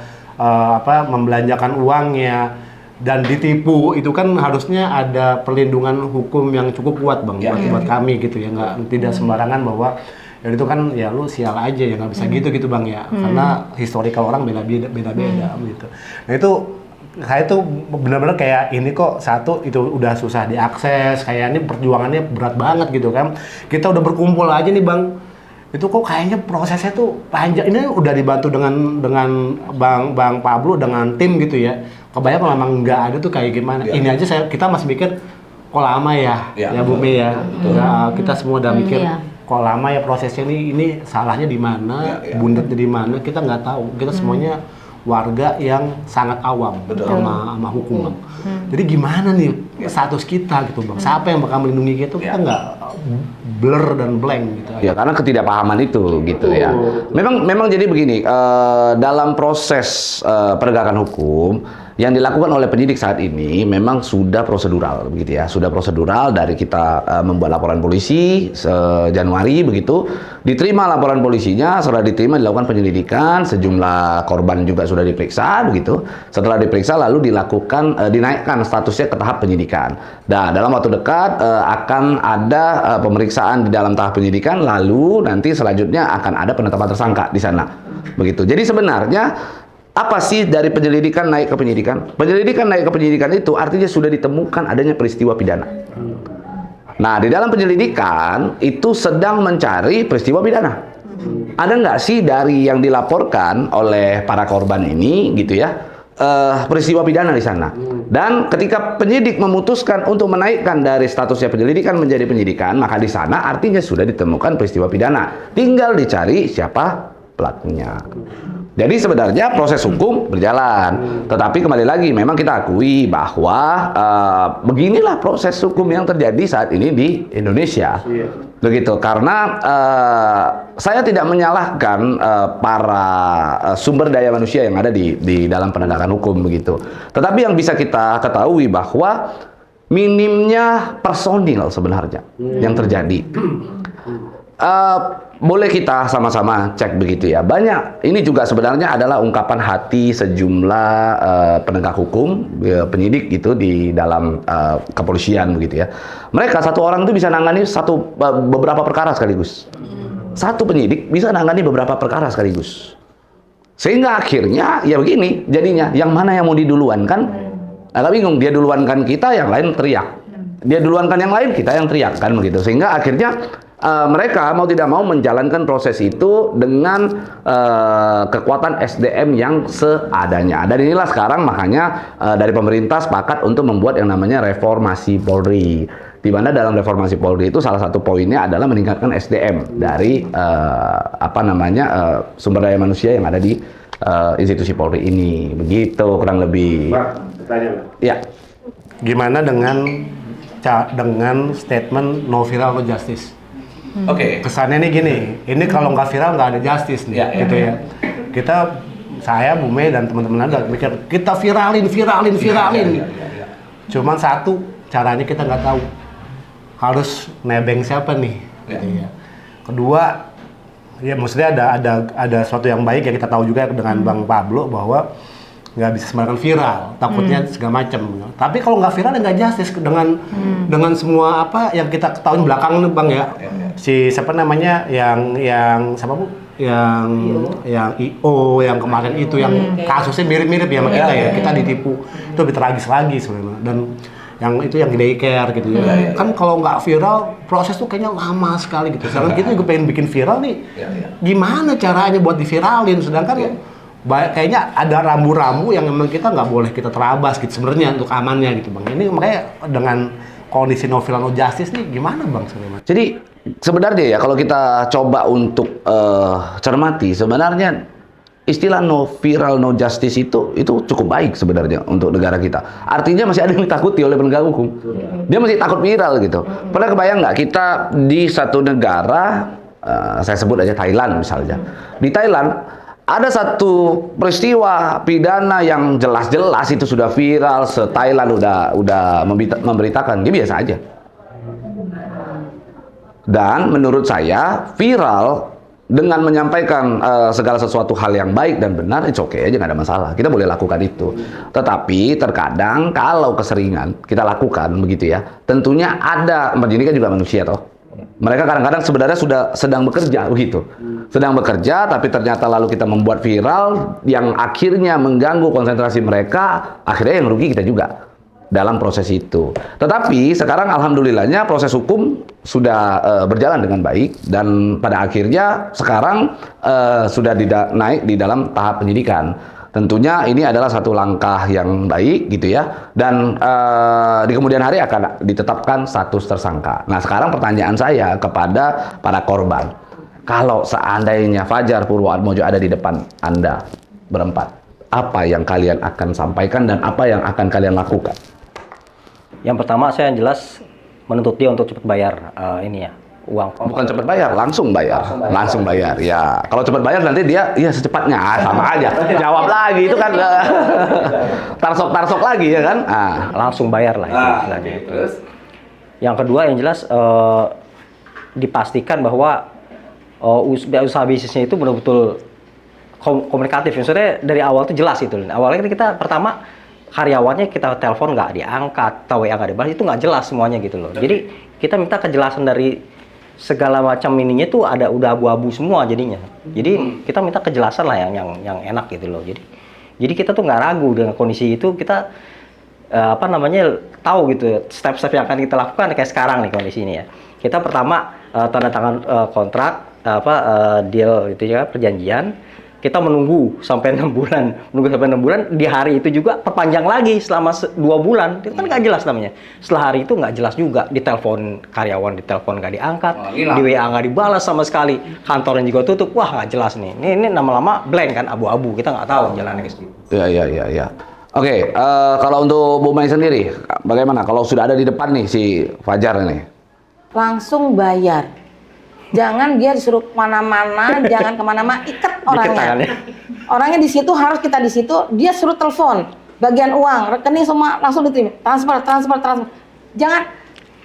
membelanjakan uangnya dan ditipu, itu kan harusnya ada perlindungan hukum yang cukup kuat Bang buat kami gitu ya, tidak sembarangan bahwa ya itu kan ya lu sial aja ya, nggak bisa gitu Bang ya, karena historical orang beda-beda gitu. Nah itu saya tuh benar-benar kayak ini kok satu itu udah susah diakses, kayak ini perjuangannya berat banget gitu kan. Kita udah berkumpul aja nih Bang, itu kok kayaknya prosesnya tuh panjang. Ini udah dibantu dengan Bang Pablo dengan tim gitu ya. Kebayang kalau memang nggak ada tuh kayak gimana. Ini aja kita masih mikir kok lama ya, ya Bu Mei ya. Kita semua udah mikir Iya. kok lama ya prosesnya ini salahnya di mana, bundetnya di mana, kita nggak tahu. Kita semuanya warga yang sangat awam sama hukum, Bang. Jadi gimana nih status kita gitu, Bang? Siapa yang bakal melindungi kita nggak blur dan blank gitu. Ya karena ketidakpahaman itu gitu ya. Memang jadi begini, dalam proses penegakan hukum yang dilakukan oleh penyidik saat ini memang sudah prosedural begitu ya. Sudah prosedural dari kita membuat laporan polisi Januari begitu. Diterima laporan polisinya, setelah diterima dilakukan penyelidikan, sejumlah korban juga sudah diperiksa begitu. Setelah diperiksa lalu dilakukan dinaikkan statusnya ke tahap penyidikan. Nah, dalam waktu dekat akan ada pemeriksaan di dalam tahap penyidikan, lalu nanti selanjutnya akan ada penetapan tersangka di sana. Begitu. Jadi sebenarnya apa sih dari penyelidikan naik ke penyidikan? Penyelidikan naik ke penyidikan itu artinya sudah ditemukan adanya peristiwa pidana. Nah, di dalam penyelidikan itu sedang mencari peristiwa pidana. Ada nggak sih dari yang dilaporkan oleh para korban ini gitu ya, peristiwa pidana di sana? Dan ketika penyidik memutuskan untuk menaikkan dari statusnya penyelidikan menjadi penyidikan, maka di sana artinya sudah ditemukan peristiwa pidana. Tinggal dicari siapa pelakunya. Jadi sebenarnya proses hukum berjalan, tetapi kembali lagi memang kita akui bahwa beginilah proses hukum yang terjadi saat ini di Indonesia. Begitu, karena saya tidak menyalahkan para sumber daya manusia yang ada di dalam penegakan hukum begitu. Tetapi yang bisa kita ketahui bahwa minimnya personil sebenarnya yang terjadi. Boleh kita sama-sama cek begitu ya. Banyak, ini juga sebenarnya adalah ungkapan hati sejumlah penegak hukum, penyidik gitu di dalam kepolisian begitu ya. Mereka satu orang itu bisa nangani beberapa perkara sekaligus. Satu penyidik bisa nangani beberapa perkara sekaligus. Sehingga akhirnya ya begini jadinya, yang mana yang mau diduluan kan? Agak bingung, dia duluankan kita, yang lain teriak. Dia duluankan yang lain, kita yang teriak kan begitu. Sehingga akhirnya mereka mau tidak mau menjalankan proses itu dengan kekuatan SDM yang seadanya. Dan inilah sekarang makanya dari pemerintah sepakat untuk membuat yang namanya reformasi Polri. Di mana dalam reformasi Polri itu salah satu poinnya adalah meningkatkan SDM dari sumber daya manusia yang ada di institusi Polri ini. Begitu kurang lebih. Pak, tanya. Ya. Gimana dengan statement no viral no justice? Oke. Kesannya nih gini, ini kalau nggak viral nggak ada justice nih, gitu ya. Saya, Bu Mei dan teman-teman ada mikir kita viralin. Cuman satu, caranya kita nggak tahu. Harus nebeng siapa nih, gitu ya. Kedua, ya maksudnya ada sesuatu yang baik yang kita tahu juga dengan Bang Pablo bahwa nggak bisa sembarangan viral, takutnya segala macam. Tapi kalau nggak viral ya nggak justice dengan semua apa yang kita ketahui belakang nih Bang ya. Si siapa namanya yang siapa Bu? Yang IO yang kemarin itu yang kasusnya mirip-mirip ya sama kita ya. Kita ditipu. Itu lebih tragis lagi sebenarnya. Dan yang itu yang daycare gitu ya. Kan kalau nggak viral proses tuh kayaknya lama sekali gitu. Sedangkan kita juga pengen bikin viral nih. Gimana caranya buat diviralin? Sedangkan kayaknya ada rambu-rambu yang memang kita nggak boleh kita terabas gitu sebenarnya untuk amannya gitu Bang. Ini makanya dengan kondisi no viral no justice nih gimana Bang sebenarnya? Jadi sebenarnya ya kalau kita coba untuk cermati sebenarnya istilah no viral no justice itu cukup baik sebenarnya untuk negara kita. Artinya masih ada yang ditakuti oleh penegak hukum. Dia masih takut viral gitu. Pernah kebayang nggak kita di satu negara, saya sebut aja Thailand misalnya. Di Thailand ada satu peristiwa pidana yang jelas-jelas itu sudah viral, se-Thailand udah memberitakan, dia biasa aja. Dan menurut saya viral dengan menyampaikan segala sesuatu hal yang baik dan benar, it's okay aja, nggak ada masalah. Kita boleh lakukan itu. Tetapi terkadang kalau keseringan kita lakukan begitu ya, tentunya ada, ini kan juga manusia toh. Mereka kadang-kadang sebenarnya sudah sedang bekerja begitu. Sedang bekerja tapi ternyata lalu kita membuat viral yang akhirnya mengganggu konsentrasi mereka, akhirnya yang rugi kita juga dalam proses itu. Tetapi sekarang alhamdulillahnya proses hukum sudah berjalan dengan baik dan pada akhirnya sekarang sudah naik di dalam tahap penyidikan. Tentunya ini adalah satu langkah yang baik gitu ya, dan di kemudian hari akan ditetapkan status tersangka. Nah sekarang pertanyaan saya kepada para korban, kalau seandainya Fajar Purwoatmojo ada di depan Anda berempat, apa yang kalian akan sampaikan dan apa yang akan kalian lakukan? Yang pertama saya jelas menuntut dia untuk cepat bayar ini ya, uang. Bukan cepat bayar, langsung bayar. Langsung bayar. Ya, kalau cepat bayar nanti dia ya secepatnya sama aja. Jawab lagi itu kan tarsok lagi ya kan? Langsung bayar lah itu istilahnya. Terus Yang kedua yang jelas dipastikan bahwa usaha bisnisnya itu betul-betul komunikatif. Maksudnya dari awal itu jelas itu. Awalnya kita pertama karyawannya kita telepon nggak diangkat, atau WA nggak dibalas, itu nggak jelas semuanya gitu loh. Jadi kita minta kejelasan dari segala macam ininya tuh udah abu-abu semua jadinya. Jadi kita minta kejelasan lah yang enak gitu loh. Jadi kita tuh nggak ragu dengan kondisi itu, kita tahu gitu step-step yang akan kita lakukan kayak sekarang nih kondisi ini ya. Kita pertama tanda tangan kontrak deal itu ya, perjanjian. Kita menunggu sampai 6 bulan, di hari itu juga perpanjang lagi selama 2 bulan. Itu kan nggak jelas namanya. Setelah hari itu nggak jelas juga, ditelepon karyawan, ditelepon nggak diangkat, di WA nggak dibalas sama sekali, kantornya juga tutup. Wah nggak jelas nih. Ini lama-lama blank kan, abu-abu, kita nggak tahu jalannya ke situ. Ya. Oke, kalau untuk Bu Mai sendiri, bagaimana? Kalau sudah ada di depan nih si Fajar ini, Langsung bayar. Jangan dia disuruh kemana-mana, jangan kemana-mana, ikat orangnya. Orangnya di situ, harus kita di situ, dia suruh telepon, bagian uang, rekening semua langsung diterima, transfer. Jangan,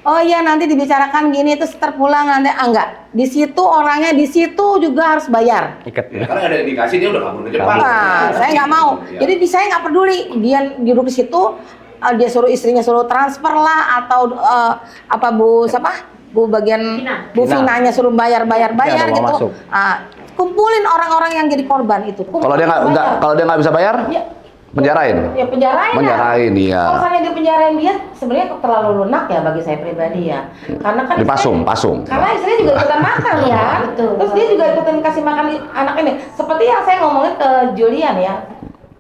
oh iya nanti dibicarakan gini, terus terpulang nanti, enggak. Di situ orangnya, di situ juga harus bayar. Ikat. karena ada indikasi dia udah kabur ke Jepang. Nah, saya nggak mau. Jadi saya nggak peduli, dia duduk di situ, dia suruh istrinya suruh transfer lah, atau Bu bagian Bu Vinanya suruh bayar gitu. Kumpulin orang-orang yang jadi korban itu. Kalau dia nggak bisa bayar, penjarain. Ya penjarain. Iya. Kalau misalnya dia penjarain dia, sebenarnya terlalu lunak ya bagi saya pribadi ya. Karena kan Dipasung. Karena istrinya juga ikutan makan ya. Terus dia juga ikutan kasih makan anak ini. Seperti yang saya ngomongin ke Julian ya.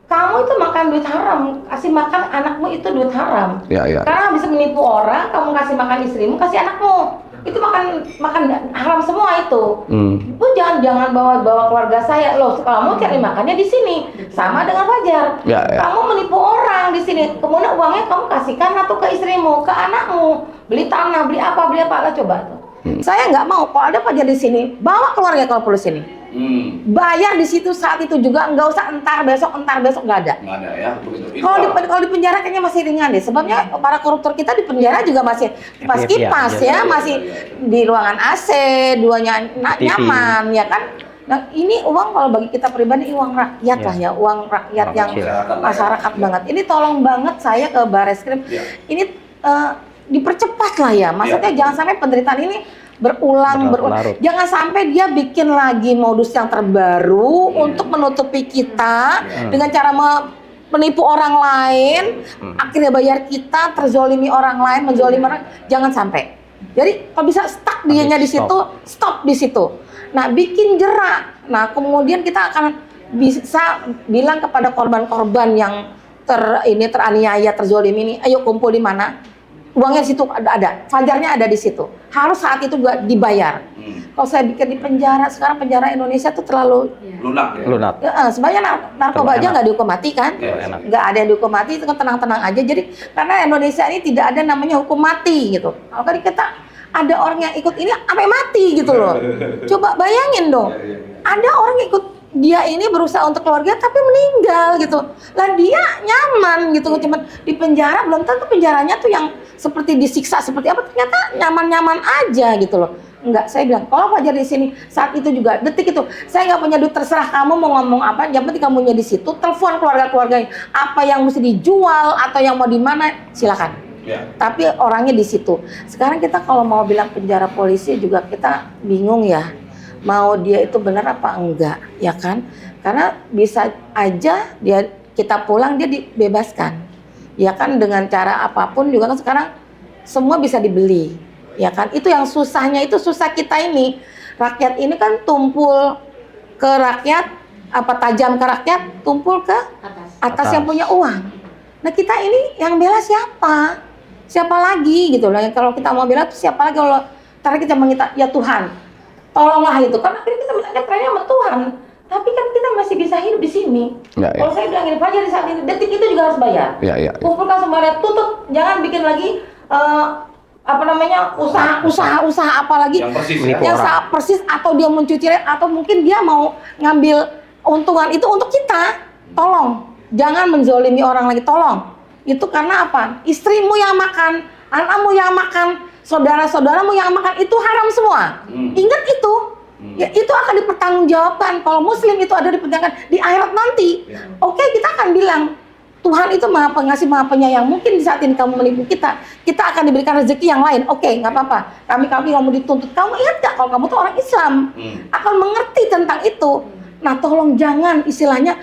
Kamu itu makan duit haram, kasih makan anakmu itu duit haram. Iya. Karena bisa menipu orang, kamu kasih makan istrimu, kasih anakmu. Itu makan haram semua itu. Lu jangan bawa keluarga saya. Loh, kamu cari makannya di sini. Sama dengan Fajar. Ya. Kamu menipu orang di sini. Kemudian uangnya kamu kasihkan atau ke istrimu, ke anakmu. Beli tanah, beli apa lah, coba tuh. Saya nggak mau kalau ada Fajar di sini, bawa keluarga kalau perlu sini. Bayar di situ saat itu juga, nggak usah entar besok nggak ada. Nggak ada ya, begitu. Kalau di penjara kayaknya masih ringan deh. Sebabnya para koruptor kita di penjara juga masih kipas ya, masih di ruangan AC, duanya nyaman ya kan. Nah ini uang kalau bagi kita pribadi uang rakyat lah ya, uang rakyat yang masyarakat banget. Ini tolong banget saya ke Bareskrim. Ini dipercepat lah ya. Maksudnya jangan sampai penderitaan ini berulang. Jangan sampai dia bikin lagi modus yang terbaru untuk menutupi kita dengan cara menipu orang lain, akhirnya bayar kita, terzolimi orang lain, menzolimi orang. Jangan sampai. Jadi kalau bisa stuck dianya di situ, stop di situ. Nah, bikin jerak. Nah, kemudian kita akan bisa bilang kepada korban-korban yang teraniaya, terzolimi ini, ayo kumpul di mana? Uangnya di situ ada, Fajarnya ada di situ. Harus saat itu juga dibayar. Kalau saya bikin di penjara, sekarang penjara Indonesia tuh terlalu lunak. Sebenarnya narkoba aja nggak dihukum mati kan? Nggak ada yang dihukum mati, itu kan tenang-tenang aja. Jadi karena Indonesia ini tidak ada namanya hukum mati gitu. Kalau kita ada orang yang ikut ini sampai mati gitu loh. Coba bayangin dong. Ada orang yang ikut dia ini berusaha untuk keluarga tapi meninggal gitu. Lah dia nyaman gitu, cuma di penjara, belum tentu penjaranya tuh yang seperti disiksa seperti apa, ternyata nyaman-nyaman aja gitu loh. Enggak, saya bilang kalau Fajar di sini saat itu juga detik itu saya nggak punya duit, terserah kamu mau ngomong apa, yang penting kamunya di situ, telepon keluarga-keluarganya apa yang mesti dijual atau yang mau di mana silakan. Tapi orangnya di situ. Sekarang kita kalau mau bilang penjara polisi juga kita bingung ya. Mau dia itu benar apa enggak, ya kan? Karena bisa aja kita pulang dia dibebaskan, ya kan, dengan cara apapun juga kan sekarang semua bisa dibeli, ya kan? Itu yang susahnya, itu susah kita ini rakyat ini kan tumpul ke rakyat tajam ke rakyat, tumpul ke atas yang punya uang. Nah kita ini yang bela siapa? Siapa lagi gitu loh? Kalau kita mau bela tuh siapa lagi? Kalau karena kita minta ya Tuhan, tolonglah itu. Karena akhirnya kita minta tanya sama Tuhan. Tapi kan kita masih bisa hidup di sini. Kalau saya bilang ini Fajar di saat ini, detik itu juga harus bayar. Kumpulkan semuanya, tutup, jangan bikin lagi usaha apalagi yang persis atau dia mencuci atau mungkin dia mau ngambil untungan itu untuk kita. Tolong jangan menzolimi orang lagi, tolong. Itu karena apa? Istrimu yang makan, anakmu yang makan, saudara-saudaramu yang makan, itu haram semua. Ingat itu. Ya, itu akan dipertanggungjawabkan. Kalau Muslim itu ada dipertanggungjawabkan di akhirat nanti. Oke, kita akan bilang Tuhan itu Maha Pengasih, Maha Penyayang. Mungkin di saat ini kamu menipu kita akan diberikan rezeki yang lain. Oke, nggak apa-apa. Kami kamu dituntut. Kamu ingat nggak kalau kamu tuh orang Islam akan mengerti tentang itu. Nah, tolong jangan istilahnya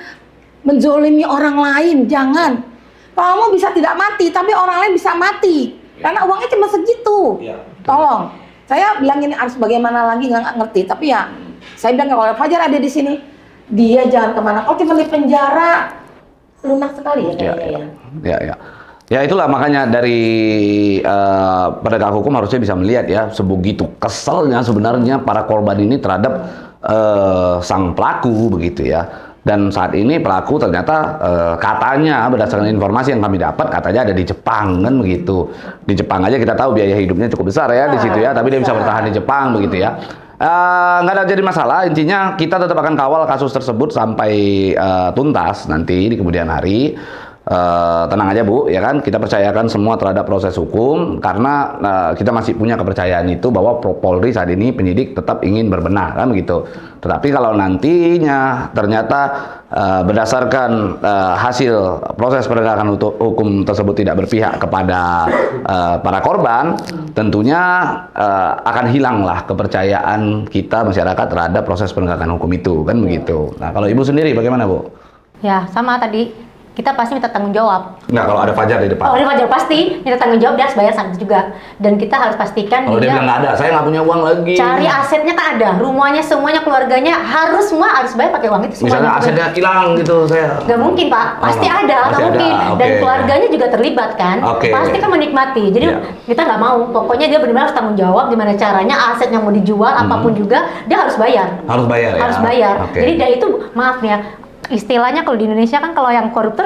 menzolimi orang lain. Jangan. Kamu bisa tidak mati, tapi orang lain bisa mati karena uangnya cuma segitu. Tolong. Saya bilang ini harus bagaimana lagi nggak ngerti. Tapi ya, saya bilang kalau Fajar ada di sini, dia jangan kemana. Kalau cuma di penjara, lunak sekali ya kayaknya. Ya itulah makanya dari penegak hukum harusnya bisa melihat ya sebegitu keselnya sebenarnya para korban ini terhadap sang pelaku begitu ya. Dan saat ini pelaku ternyata katanya berdasarkan informasi yang kami dapat katanya ada di Jepang kan begitu. Di Jepang aja kita tahu biaya hidupnya cukup besar ya di situ ya, tapi dia bisa bertahan di Jepang begitu ya. Nggak ada jadi masalah, intinya kita tetap akan kawal kasus tersebut sampai tuntas nanti di kemudian hari. Tenang aja Bu, ya kan, kita percayakan semua terhadap proses hukum karena kita masih punya kepercayaan itu bahwa Polri saat ini penyidik tetap ingin berbenah kan begitu. Tetapi kalau nantinya ternyata berdasarkan hasil proses penegakan hukum tersebut tidak berpihak kepada para korban, tentunya akan hilanglah kepercayaan kita masyarakat terhadap proses penegakan hukum itu kan begitu. Nah kalau Ibu sendiri bagaimana Bu? Ya sama tadi. Kita pasti minta tanggung jawab. Nah, kalau ada Fajar di depan. Oh, ada Fajar pasti minta tanggung jawab, dia harus bayar sanksi juga. Dan kita harus pastikan kalau dia bilang nggak ada, saya nggak punya uang lagi. Cari asetnya kan ada, rumahnya semuanya, keluarganya harus bayar pakai uang itu semua. Misalnya asetnya hilang gitu, saya. Nggak mungkin Pak, pasti ada, nggak mungkin. Dan keluarganya juga terlibat kan, pasti kan menikmati. Jadi kita nggak mau, pokoknya dia benar-benar harus tanggung jawab gimana caranya asetnya mau dijual, apapun juga dia harus bayar. Harus bayar ya. Harus bayar. Jadi dari itu maaf nih ya. Istilahnya kalau di Indonesia kan kalau yang koruptor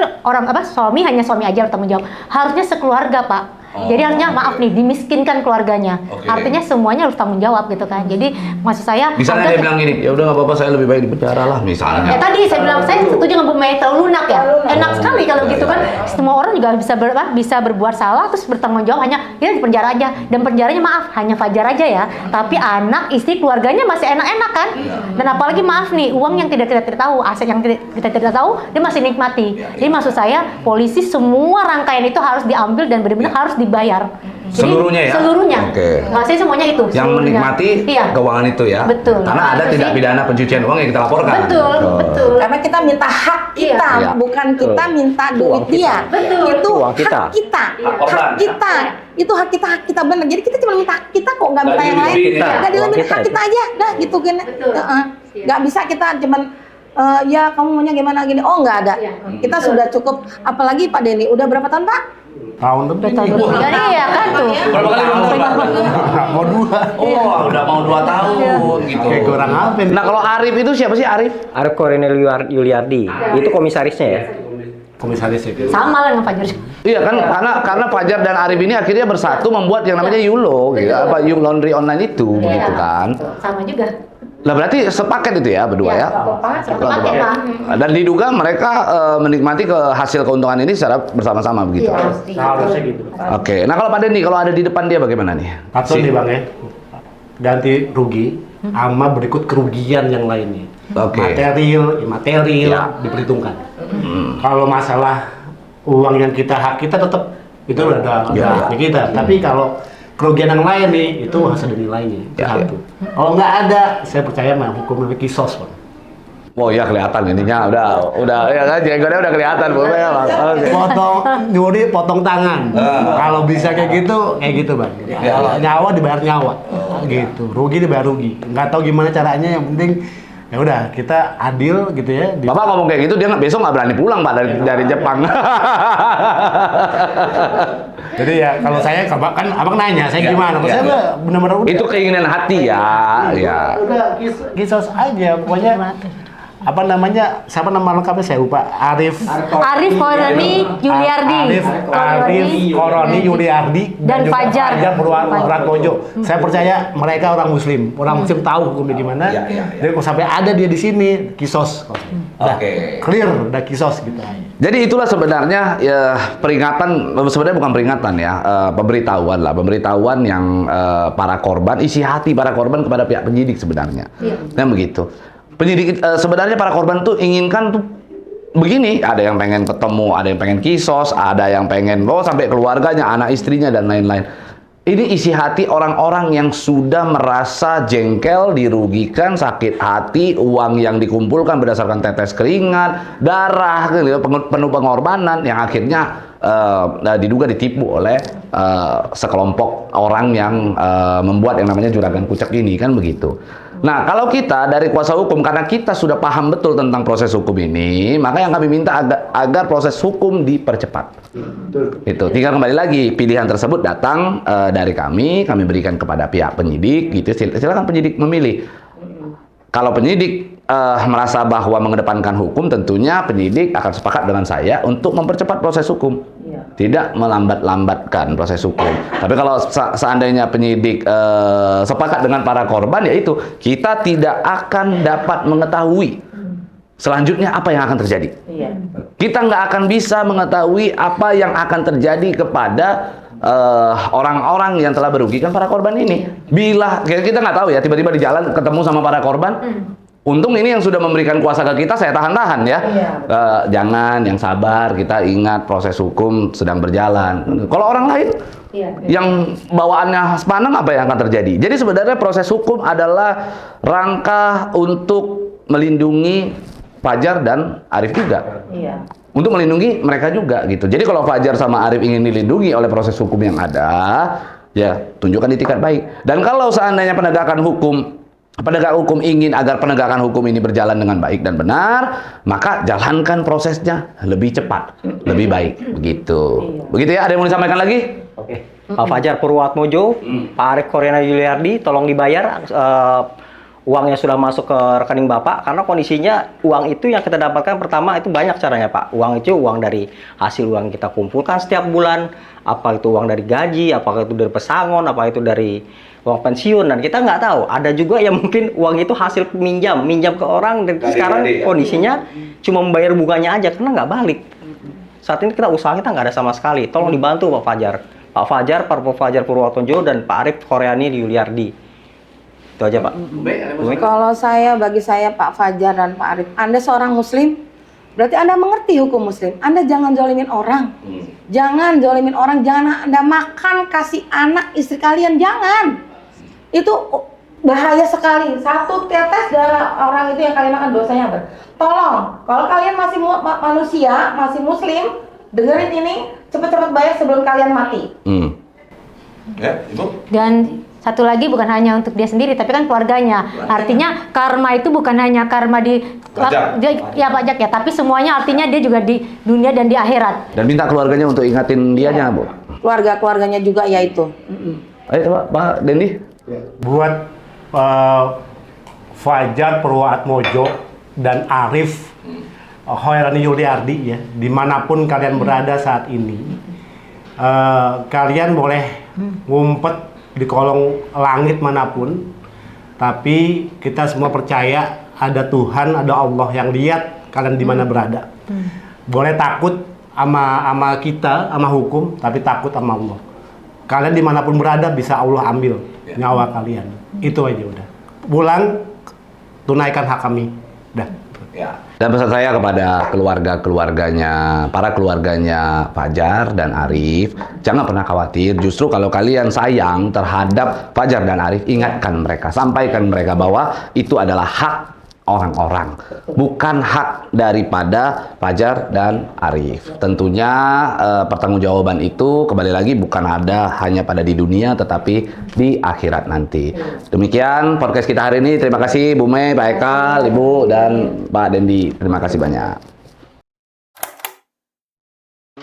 suami hanya suami aja bertanggung jawab. Harusnya sekeluarga Pak. Jadi harusnya maaf nih dimiskinkan keluarganya. Artinya semuanya harus tanggung jawab gitu kan. Jadi maksud saya. Misalnya dia bilang gini, ya udah nggak apa-apa saya lebih baik di penjara lah misalnya. Ya tadi saya bilang saya setuju dengan Bu Mei terlalu lunak ya. Enak sekali kalau gitu kan. Semua orang juga bisa berbuat salah terus bertanggung jawab hanya kita di penjara aja. Dan penjaranya maaf hanya Fajar aja ya. Tapi anak, istri, keluarganya masih enak-enak kan. Dan apalagi maaf nih uang yang kita tidak tahu, aset yang kita tidak tahu dia masih nikmati. Jadi maksud saya polisi semua rangkaian itu harus diambil dan benar-benar harus dibayar. Jadi, seluruhnya ya? Seluruhnya. Maksudnya semuanya itu. Yang seluruhnya menikmati keuangan itu ya? Betul. Karena ada tindak pidana pencucian uang yang kita laporkan. Betul. Karena kita minta hak kita, bukan kita minta duit dia. Betul. Itu uang kita. hak kita. Hak kita. Itu hak kita benar. Jadi kita cuma minta hak kita kok, nggak minta yang lain. Nggak dilebihin hak kita aja. Dah gitu kan. Nggak bisa kita cuman ya kamu maunya gimana gini. Oh nggak ada. Kita sudah cukup. Apalagi Pak Denny, udah berapa tahun Pak? Tahun lebih. Jadi ya kan tuh. Berapa kali Mau 2. Oh, udah mau 2 tahun gitu. Kayak kurang apa nih? Nah, kalau Arif itu siapa sih Arif? Arif Korinel Yuliardi, itu komisarisnya ya? Komisaris itu. Sama lah dengan Fajar. Iya kan, karena Fajar dan Arif ini akhirnya bersatu membuat yang namanya Yulo, gitu. Apa Yung Laundry Online itu, begitu kan? Sama juga. Lah berarti sepaket itu ya berdua ya? Sepaket Pak. Dan diduga mereka menikmati hasil keuntungan ini secara bersama-sama begitu. Harusnya gitu. Oke, nah kalau Pak Denny, kalau ada di depan dia bagaimana nih? Satu nih Bang ya, ganti rugi sama berikut kerugian yang lainnya. Material, imaterial diperhitungkan. Kalau masalah uang yang hak kita tetap itu udah ada kita. Tapi kalau kerugian yang lain nih itu harus ada nilainya. Satu. Kalau nggak ada, saya percaya mah hukum memiliki kisos Bang. Oh iya kelihatan ininya udah ya kan jenggonya udah kelihatan Bu ya Bang. Nyuri potong tangan. Kalau bisa kayak gitu Bang. Kalau nyawa dibayar nyawa. Gitu. Rugi dibayar rugi. Nggak tahu gimana caranya, yang penting Ya udah, kita adil gitu ya. Bapak ngomong kayak gitu, dia besok nggak berani pulang Pak dari Jepang. Jadi ya kalau saya kan abang nanya, saya gimana? Kalau saya benar-benar udah. Itu keinginan hati ya. Udah kisos aja, pokoknya apa namanya? Siapa nama lengkapnya saya lupa. Arif Koroni Yuliardi. Arif Koroni Yuliardi dan juga Fajar Purwatmojo. Saya percaya mereka orang Muslim tahu hukumnya gimana. Jadi kalau sampai ada dia di sini, kisos. Oke. Clear, udah kisos gitu. Jadi itulah sebenarnya ya, peringatan, sebenarnya bukan peringatan ya, pemberitahuan yang para korban, isi hati para korban kepada pihak penyidik sebenarnya. Kan begitu. Penyidik sebenarnya para korban tuh inginkan tuh begini, ada yang pengen ketemu, ada yang pengen kisos, ada yang pengen sampai keluarganya, anak istrinya dan lain-lain. Ini isi hati orang-orang yang sudah merasa jengkel, dirugikan, sakit hati, uang yang dikumpulkan berdasarkan tetes keringat, darah, penuh pengorbanan yang akhirnya diduga ditipu oleh sekelompok orang yang membuat yang namanya juragan kucek ini, kan begitu. Nah, kalau kita dari kuasa hukum, karena kita sudah paham betul tentang proses hukum ini, maka yang kami minta agar proses hukum dipercepat. Itu tinggal kembali lagi, pilihan tersebut datang dari kami berikan kepada pihak penyidik, gitu. Silakan penyidik memilih. Kalau penyidik merasa bahwa mengedepankan hukum, tentunya penyidik akan sepakat dengan saya untuk mempercepat proses hukum. Tidak melambat-lambatkan proses hukum. Tapi kalau seandainya penyidik sepakat dengan para korban, yaitu kita tidak akan dapat mengetahui selanjutnya apa yang akan terjadi. Kita nggak akan bisa mengetahui apa yang akan terjadi kepada orang-orang yang telah merugikan para korban ini. Bila kita nggak tahu ya, tiba-tiba di jalan ketemu sama para korban. Untung ini yang sudah memberikan kuasa ke kita, saya tahan-tahan ya. Jangan, yang sabar, kita ingat proses hukum sedang berjalan. Kalau orang lain yang bawaannya sepaneng, apa yang akan terjadi? Jadi sebenarnya proses hukum adalah rangka untuk melindungi Fajar dan Arif juga. Untuk melindungi mereka juga gitu. Jadi kalau Fajar sama Arif ingin dilindungi oleh proses hukum yang ada, ya tunjukkan itikat baik. Dan kalau seandainya penegak hukum ingin agar penegakan hukum ini berjalan dengan baik dan benar, maka jalankan prosesnya lebih cepat, lebih baik, begitu. Begitu ya, ada yang mau disampaikan lagi? Oke. Pak Fajar Purwatmojo, Pak Arif Koroni Yuliardi, tolong dibayar uangnya sudah masuk ke rekening Bapak, karena kondisinya uang itu yang kita dapatkan pertama itu banyak caranya Pak. Uang itu uang dari hasil uang kita kumpulkan setiap bulan, apa itu uang dari gaji, apakah itu dari pesangon, apa itu dari uang pensiun, dan kita nggak tahu. Ada juga yang mungkin uang itu hasil minjam ke orang, dan sekarang kondisinya cuma membayar bunganya aja karena nggak balik. Saat ini kita usaha kita nggak ada sama sekali. Tolong dibantu Pak Fajar, Pak Fajar Purwatmojo dan Pak Arif Koroni Yuliardi. Itu aja Pak. Kalau bagi saya Pak Fajar dan Pak Arif, Anda seorang Muslim, berarti Anda mengerti hukum Muslim. Anda jangan zolimin orang. Jangan zolimin orang, jangan Anda makan, kasih anak istri kalian, jangan. Itu bahaya sekali. Satu tetes darah orang itu yang kalian makan, dosanya apa? Tolong, kalau kalian masih manusia, masih Muslim, dengerin ini, cepat-cepat bayar sebelum kalian mati. Ya, Ibu. Dan satu lagi, bukan hanya untuk dia sendiri, tapi kan keluarganya. Artinya karma itu bukan hanya karma di pajak ya, tapi semuanya, artinya dia juga di dunia dan di akhirat. Dan minta keluarganya untuk ingatin dianya, Bu. Keluarganya juga ya itu. Ayo Pak Dendi. Buat Fajar Purwatmojo dan Arif Koroni Yuliardi ya, dimanapun kalian berada saat ini, kalian boleh ngumpet di kolong langit manapun, tapi kita semua percaya ada Tuhan, ada Allah yang lihat kalian di mana berada. Boleh takut sama kita, sama hukum, tapi takut sama Allah. Kalian dimanapun berada bisa Allah ambil nyawa kalian. Itu aja udah. Pulang, tunaikan hak kami. Udah. Dan pesan saya kepada para keluarganya Fajar dan Arif, jangan pernah khawatir. Justru kalau kalian sayang terhadap Fajar dan Arif, ingatkan mereka, sampaikan mereka bahwa itu adalah hak orang-orang, bukan hak daripada Fajar dan Arif. Tentunya pertanggungjawaban itu kembali lagi bukan ada hanya pada di dunia, tetapi di akhirat nanti. Demikian podcast kita hari ini. Terima kasih Bu Mei, Pak Haikal, Ibu, dan Pak Dendi. Terima kasih banyak.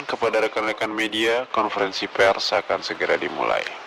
Kepada rekan-rekan media, konferensi pers akan segera dimulai.